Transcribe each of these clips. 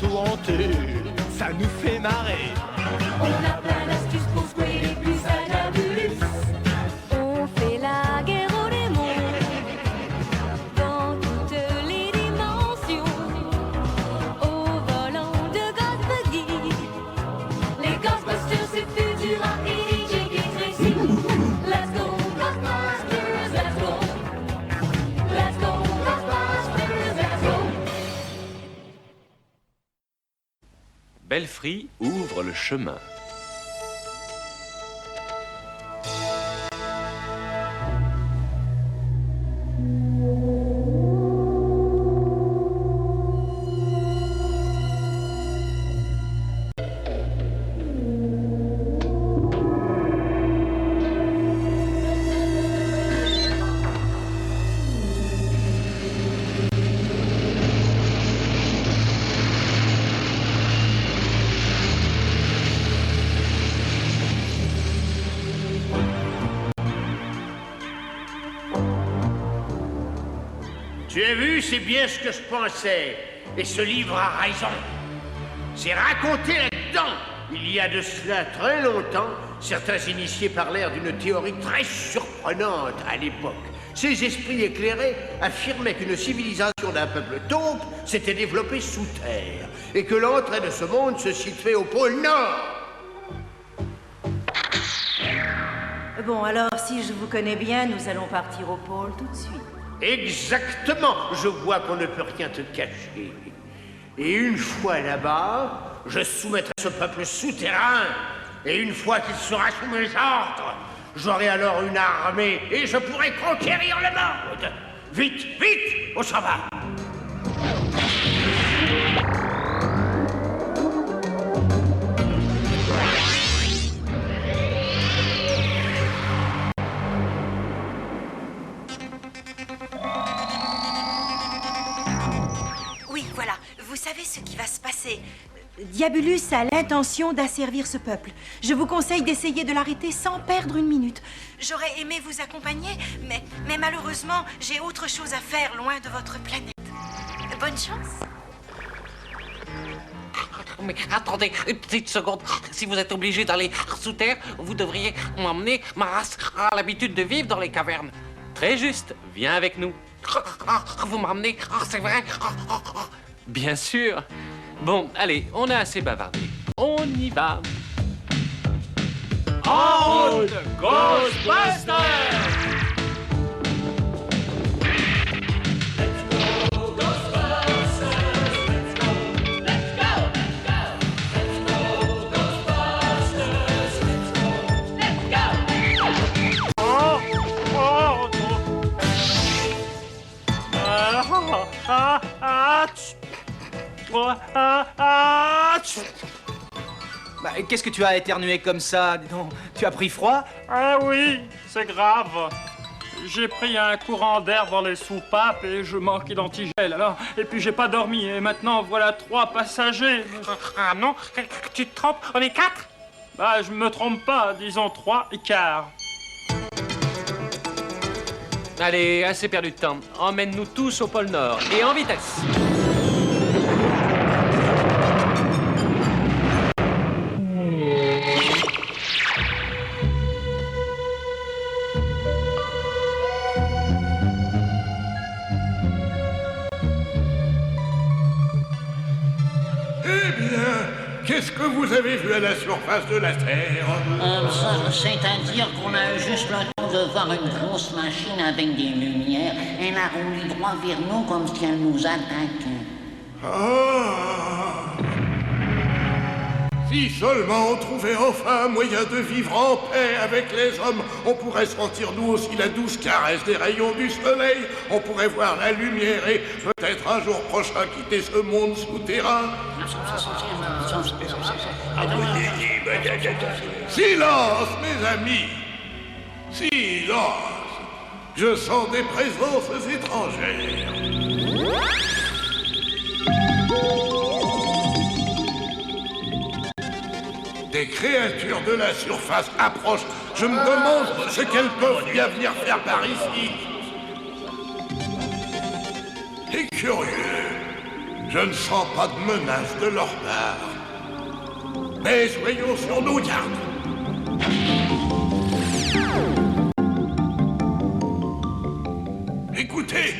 bateau hanté, ça nous fait marrer. On a plein d'astuces pour secouer les plus agabulus. On fait la guerre aux démons dans toutes les dimensions. Au volant de Ghost Buggy, les Ghostbusters c'est Futura et DJ Racing. Let's go Ghostbusters, let's go. Let's go Ghostbusters, let's go. Belfry ouvre le chemin. Tu as vu, c'est bien ce que je pensais. Et ce livre a raison. C'est raconté là-dedans. Il y a de cela très longtemps, certains initiés parlèrent d'une théorie très surprenante à l'époque. Ces esprits éclairés affirmaient qu'une civilisation d'un peuple taupe s'était développée sous terre et que l'entrée de ce monde se situait au pôle Nord. Bon, alors, si je vous connais bien, nous allons partir au pôle tout de suite. Exactement. Je vois qu'on ne peut rien te cacher. Et une fois là-bas, je soumettrai ce peuple souterrain. Et une fois qu'il sera sous mes ordres, j'aurai alors une armée et je pourrai conquérir le monde. Vite, vite, on s'en va. Oui, voilà. Vous savez ce qui va se passer. Diabolus a l'intention d'asservir ce peuple. Je vous conseille d'essayer de l'arrêter sans perdre une minute. J'aurais aimé vous accompagner, mais malheureusement, j'ai autre chose à faire loin de votre planète. Bonne chance. Mais attendez une petite seconde. Si vous êtes obligé d'aller sous terre, vous devriez m'emmener. Ma race a l'habitude de vivre dans les cavernes. Très juste, viens avec nous. Vous m'emmenez, c'est vrai. Bien sûr. Bon, allez, on a assez bavardé. On y va. En route, Ghostbusters! Bah, qu'est-ce que tu as éternué comme ça? Dis donc, tu as pris froid? Ah oui, c'est grave. J'ai pris un courant d'air dans les soupapes et je manquais d'antigel. Alors, et puis j'ai pas dormi et maintenant voilà 3 passagers. Ah non, tu te trompes, on est 4. Bah, je me trompe pas, disons 3 et quart. Allez, assez perdu de temps. Emmène-nous tous au pôle Nord et en vitesse. Qu'est-ce que vous avez vu à la surface de la Terre? C'est-à-dire qu'on a eu juste le temps de voir une grosse machine avec des lumières. Elle a roulé droit vers nous comme si elle nous attaquait. Ah! Si seulement on trouvait enfin un moyen de vivre en paix avec les hommes, on pourrait sentir nous aussi la douce caresse des rayons du soleil, on pourrait voir la lumière et peut-être un jour prochain quitter ce monde souterrain. Silence, mes amis! Silence! Je sens des présences étrangères. Des créatures de la surface approchent. Je me demande ce qu'elles peuvent bien venir faire par ici. C'est curieux. Je ne sens pas de menace de leur part. Mais soyons sur nos gardes. Écoutez,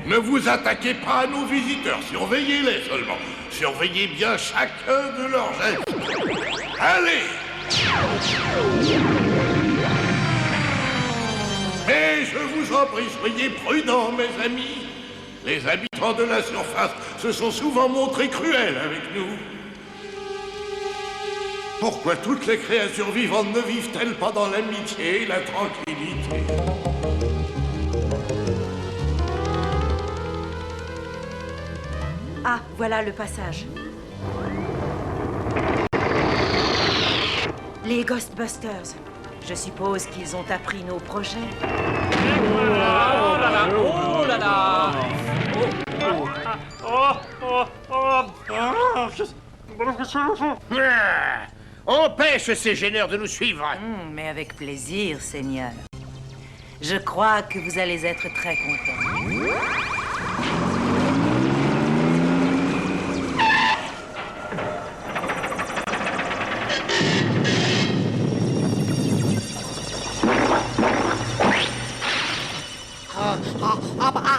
ne vous attaquez pas à nos visiteurs, surveillez-les seulement. Surveillez bien chacun de leurs gestes. Allez! Mais je vous en prie, soyez prudents, mes amis. Les habitants de la surface se sont souvent montrés cruels avec nous. Pourquoi toutes les créatures vivantes ne vivent-elles pas dans l'amitié et la tranquillité? Ah, voilà le passage. Les Ghostbusters. Je suppose qu'ils ont appris nos projets. Oh là là! Oh là là! Empêche ces gêneurs de nous suivre. Mais avec plaisir, Seigneur. Je crois que vous allez être très content.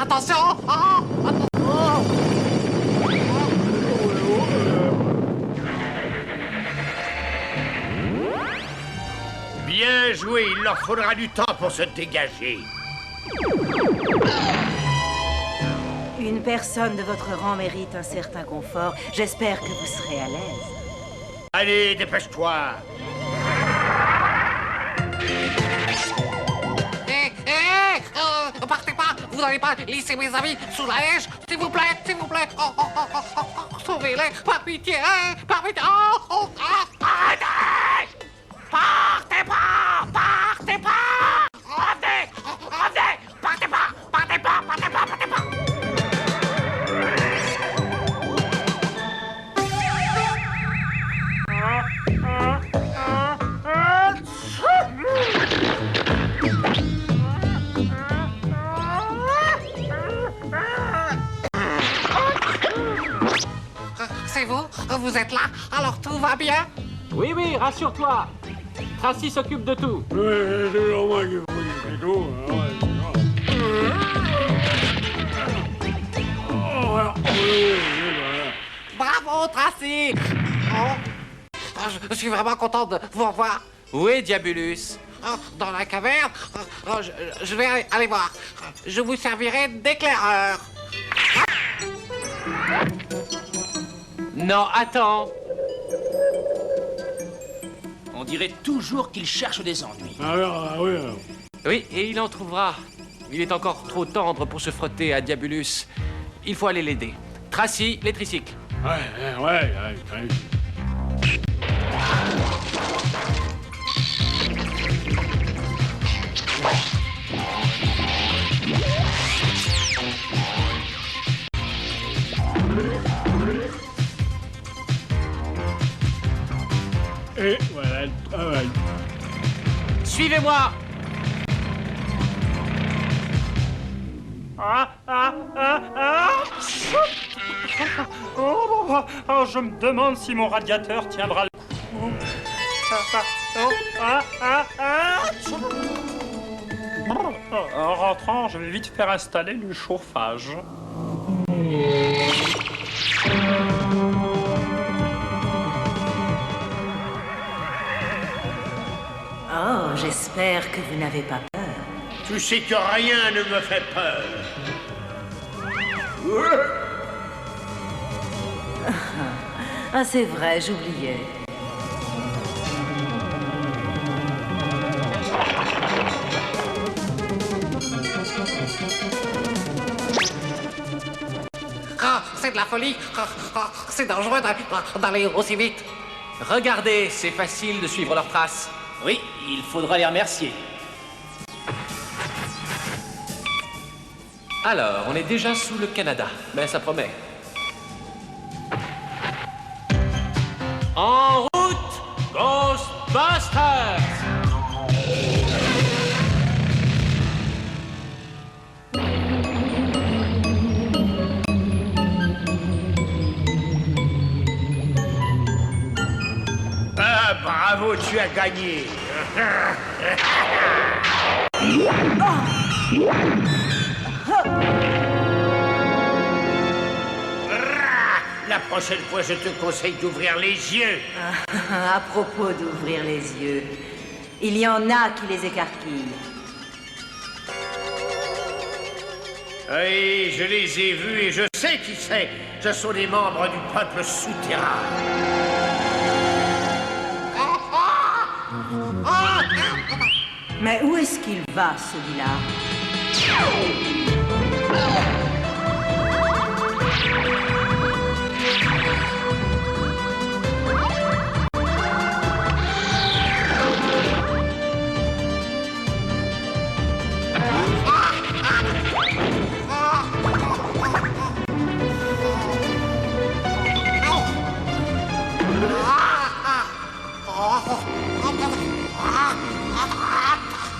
Attention! Bien joué, il leur faudra du temps pour se dégager. Une personne de votre rang mérite un certain confort. J'espère que vous serez à l'aise. Allez, dépêche-toi. Partez pas! Vous n'allez pas laisser mes amis sous la neige! S'il vous plaît! S'il vous plaît! Sauvez-les! Par pitié! Par pitié! Arrêtez! Partez pas! Partez pas! Revenez! Revenez! Partez pas! Partez pas! Partez pas! Partez pas! C'est vous? Vous êtes là? Alors tout va bien? Oui, oui, rassure-toi. Tracy s'occupe de tout. Bravo, Tracy! Je suis vraiment content de vous revoir. Où est Diabolus? Dans la caverne, je vais aller voir. Je vous servirai d'éclaireur. Non, attends. On dirait toujours qu'il cherche des ennuis. Oui, et il en trouvera. Il est encore trop tendre pour se frotter à Diabolus. Il faut aller l'aider. Tracy, les tricycles. Ouais. Et voilà le travail. Suivez-moi. Je me demande si mon radiateur tiendra le coup. En rentrant, je vais vite faire installer le chauffage. Oh, j'espère que vous n'avez pas peur. Tu sais que rien ne me fait peur. Ah, c'est vrai, j'oubliais. C'est de la folie. C'est dangereux d'aller aussi vite. Regardez, c'est facile de suivre leurs traces. Oui, il faudra les remercier. Alors, on est déjà sous le Canada, mais ça promet. En route, Ghostbusters! Bravo, tu as gagné. La prochaine fois, je te conseille d'ouvrir les yeux. À propos d'ouvrir les yeux, il y en a qui les écarquillent. Oui, je les ai vus et je sais qui c'est. Ce sont des membres du peuple souterrain. Mais où est-ce qu'il va, celui-là?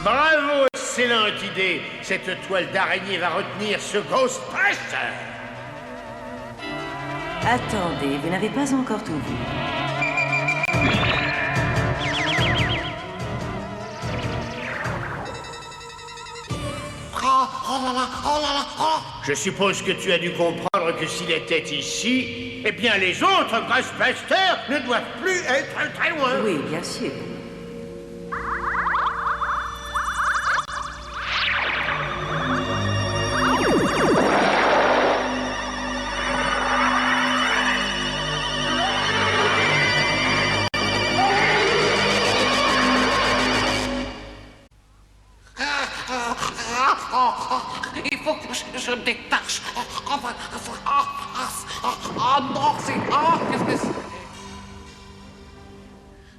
Bravo, excellente idée. Cette toile d'araignée va retenir ce Ghostbuster. Attendez, vous n'avez pas encore tout vu. Je suppose que tu as dû comprendre que s'il était ici, eh bien les autres Ghostbusters ne doivent plus être très loin. Oui, bien sûr. Il faut que je me détache. Ah non, c'est... Ah, qu'est-ce que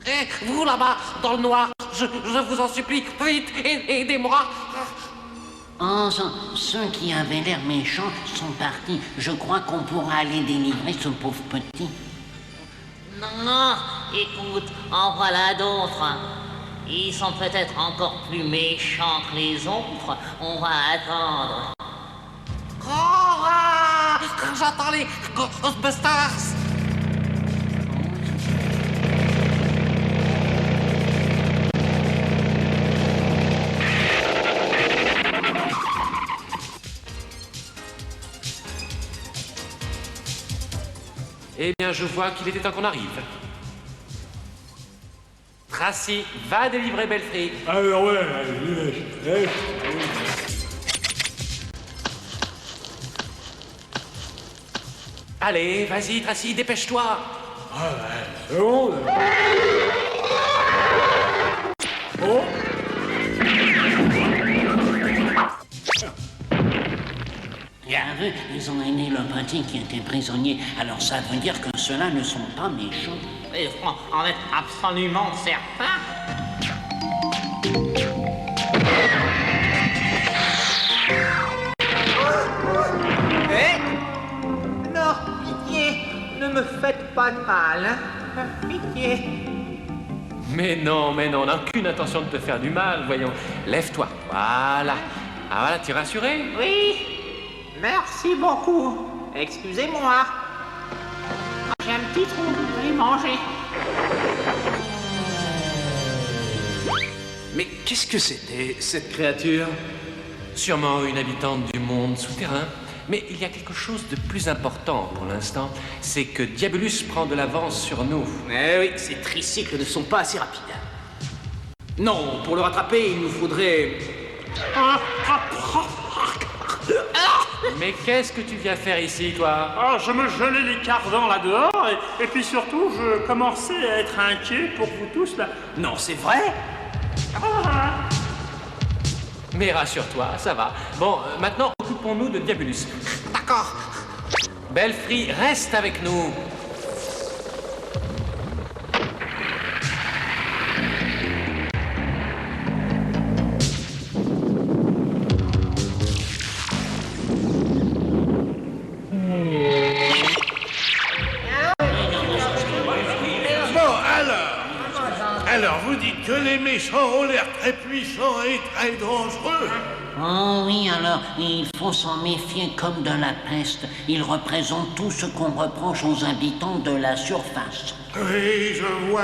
c'est? Eh, vous là-bas, dans le noir, je vous en supplie, vite, aidez-moi. Oh, ceux qui avaient l'air méchants sont partis. Je crois qu'on pourra aller délivrer ce pauvre petit. Non, écoute, en voilà d'autres. Ils sont peut-être encore plus méchants que les autres. On va attendre. Oh, ah, j'attends les Ghostbusters. Eh bien, je vois qu'il était temps qu'on arrive. Tracy, va délivrer Belfry. Alors ouais, Allez, vas-y, Tracy, dépêche-toi. c'est bon. Oh. Bien vu, ils ont aidé le petit qui était prisonnier. Alors ça veut dire que ceux-là ne sont pas méchants. Il faut en être absolument certain. Non, pitié, ne me faites pas de mal, hein. Pitié. Mais non, on n'a aucune intention de te faire du mal, voyons. Lève-toi, voilà. Ah voilà, t'es rassuré? Oui, merci beaucoup. Excusez-moi. J'ai un petit trou, je vais manger. Mais qu'est-ce que c'était, cette créature? Sûrement une habitante du monde souterrain. Mais il y a quelque chose de plus important pour l'instant, c'est que Diabolus prend de l'avance sur nous. Eh oui, ces tricycles ne sont pas assez rapides. Non, pour le rattraper, il nous faudrait... Mais qu'est-ce que tu viens faire ici, toi? Ah, je me gelais les cardans là-dehors, et puis surtout, je commençais à être inquiet pour vous tous, là. Non, c'est vrai? Mais rassure-toi, ça va. Bon, maintenant, occupons-nous de Diabolus. D'accord. Belfry, reste avec nous. Bon, alors vous dites que les méchants ont l'air très puissants et très dangereux. Oh oui, alors, il faut s'en méfier comme de la peste. Ils représentent tout ce qu'on reproche aux habitants de la surface. Oui, je vois.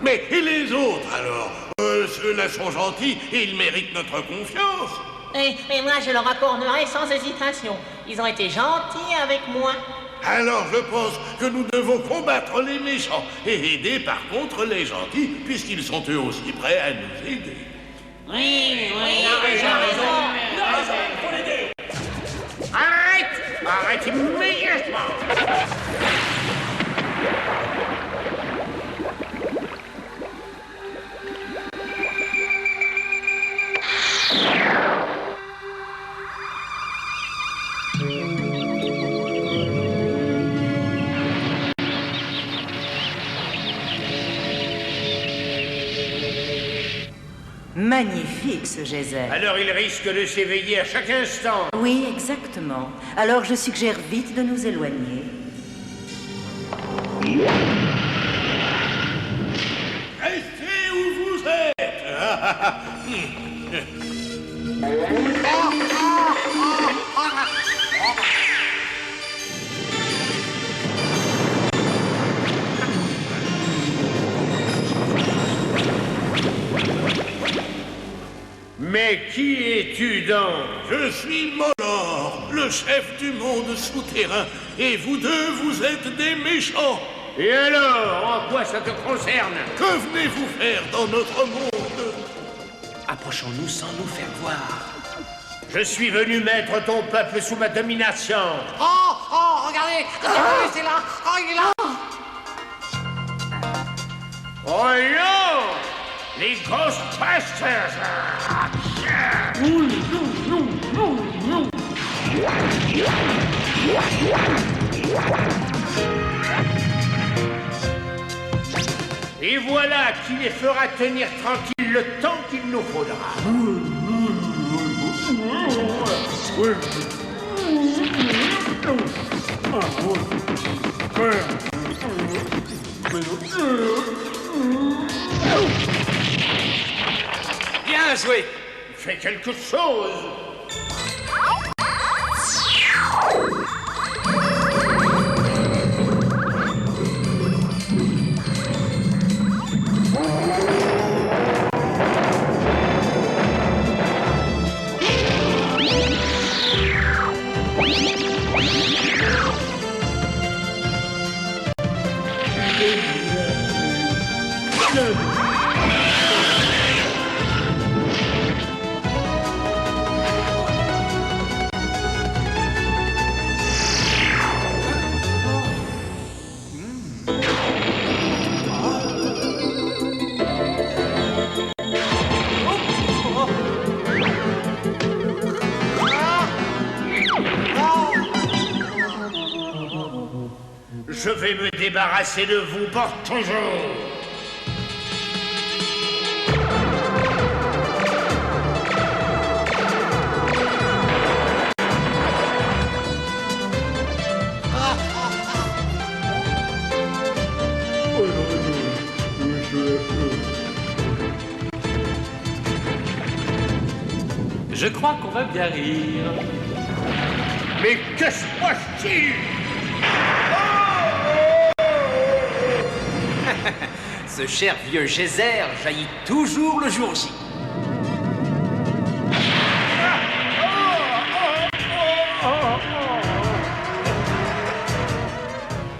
Mais et les autres, alors? Ceux-là sont gentils et ils méritent notre confiance. Et moi, je leur accorderai sans hésitation. Ils ont été gentils avec moi. Alors je pense que nous devons combattre les méchants et aider par contre les gentils, puisqu'ils sont eux aussi prêts à nous aider. Oui, Arrête! Arrête immédiatement! Magnifique ce geyser. Alors il risque de s'éveiller à chaque instant. Oui, exactement. Alors je suggère vite de nous éloigner. Restez où vous êtes. Mais qui es-tu donc? Je suis Molor, le chef du monde souterrain, et vous deux, vous êtes des méchants. Et alors, en quoi ça te concerne? Que venez-vous faire dans notre monde? Approchons-nous sans nous faire voir. Je suis venu mettre ton peuple sous ma domination. Oh, regardez, c'est là. Oh, il est là. Oh non! Les Ghostbusters! Et voilà qui les fera tenir tranquilles le temps qu'il nous faudra. Bien joué. Fais quelque chose. Je vais me débarrasser de vous pour toujours. Je crois qu'on va bien rire. Mais que se passe-t-il? Ce cher vieux geyser jaillit toujours le jour J.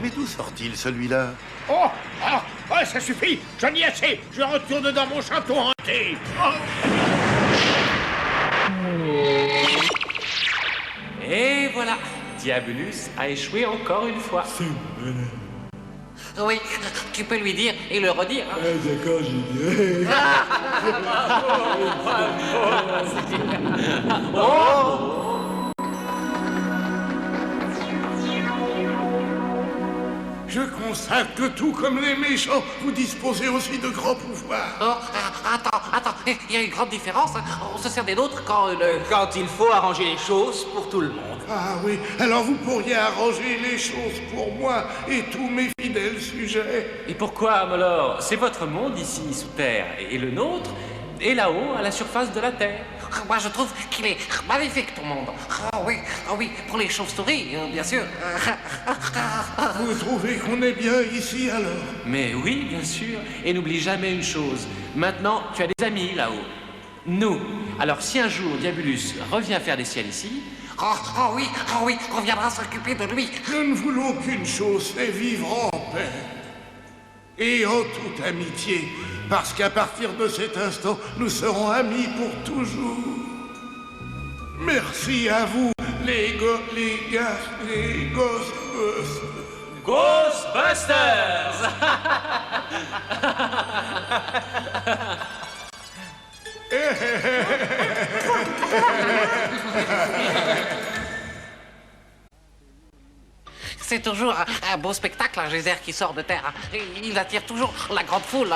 Mais d'où sort-il celui-là? Ça suffit, j'en ai assez. Je retourne dans mon château hanté. Et voilà, Diabolus a échoué encore une fois. Oui, tu peux lui dire et le redire. Hein. D'accord, j'ai Je constate que tout comme les méchants, vous disposez aussi de grands pouvoirs. Oh, attends, il y a une grande différence. Hein. On se sert des nôtres quand Quand il faut arranger les choses pour tout le monde. Ah oui, alors vous pourriez arranger les choses pour moi et tous mes fidèles sujets. Et pourquoi, Molor? C'est votre monde ici, sous terre, et le nôtre est là-haut, à la surface de la terre. moi je trouve qu'il est magnifique, tout le monde. Ah oui, pour les chauves-souris, bien sûr. Vous trouvez qu'on est bien ici, alors? Mais oui, bien sûr. Et n'oublie jamais une chose. Maintenant, tu as des amis là-haut. Nous. Alors si un jour Diabolus revient faire des siennes ici... Oh oui, on viendra s'occuper de lui. Nous ne voulons qu'une chose, c'est vivre en paix. Et en toute amitié, parce qu'à partir de cet instant, nous serons amis pour toujours. Merci à vous, les Ghostbusters. Ghostbusters. C'est toujours un beau spectacle, un geyser qui sort de terre. Il attire toujours la grande foule.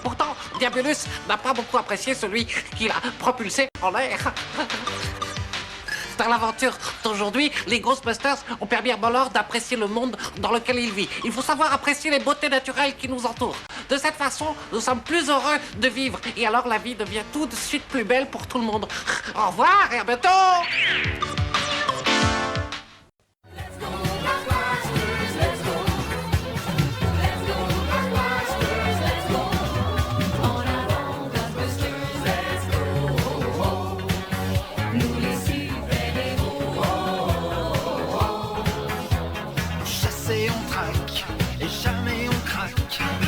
Pourtant, Diabolus n'a pas beaucoup apprécié celui qui l'a propulsé en l'air. Dans l'aventure d'aujourd'hui, les Ghostbusters ont permis à Mollor d'apprécier le monde dans lequel il vit. Il faut savoir apprécier les beautés naturelles qui nous entourent. De cette façon, nous sommes plus heureux de vivre. Et alors la vie devient tout de suite plus belle pour tout le monde. Au revoir et à bientôt! Chasser on traque et jamais on craque.